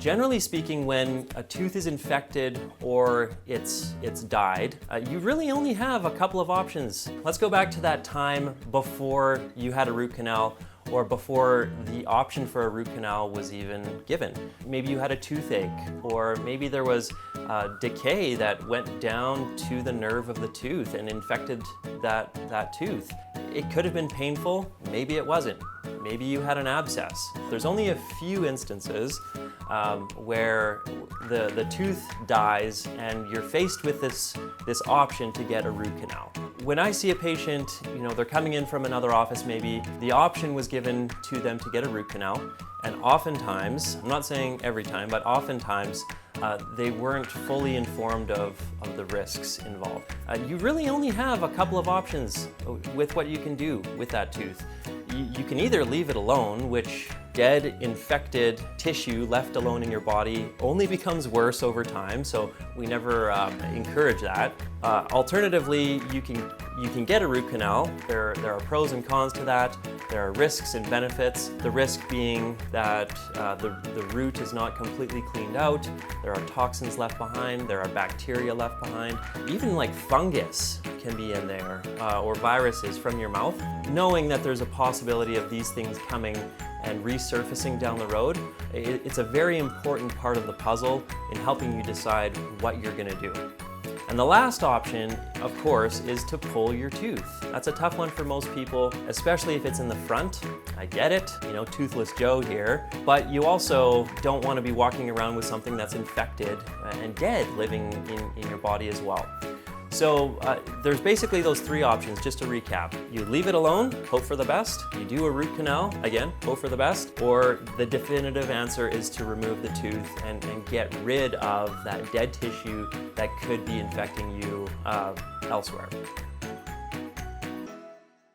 Generally speaking, when a tooth is infected or it's died, you really only have a couple of options. Let's go back to that time before you had a root canal or before the option for a root canal was even given. Maybe you had a toothache, or maybe there was decay that went down to the nerve of the tooth and infected that tooth. It could have been painful, maybe it wasn't. Maybe you had an abscess. There's only a few instances where the tooth dies and you're faced with this option to get a root canal. When I see a patient, they're coming in from another office maybe, the option was given to them to get a root canal, and oftentimes, I'm not saying every time, but oftentimes, they weren't fully informed of the risks involved. You really only have a couple of options with what you can do with that tooth. You can either leave it alone, which dead, infected tissue left alone in your body only becomes worse over time, so we never encourage that. Alternatively, you can get a root canal. There are pros and cons to that. There are risks and benefits. The risk being that the root is not completely cleaned out. There are toxins left behind. There are bacteria left behind. Even like fungus can be in there, or viruses from your mouth. Knowing that there's a possibility of these things coming and resurfacing down the road, it's a very important part of the puzzle in helping you decide what you're gonna do. And the last option, of course, is to pull your tooth. That's a tough one for most people, especially if it's in the front. I get it, toothless Joe here, but you also don't want to be walking around with something that's infected and dead living in your body as well. So there's basically those three options, just to recap. You leave it alone, hope for the best. You do a root canal, again, hope for the best. Or the definitive answer is to remove the tooth and get rid of that dead tissue that could be infecting you elsewhere.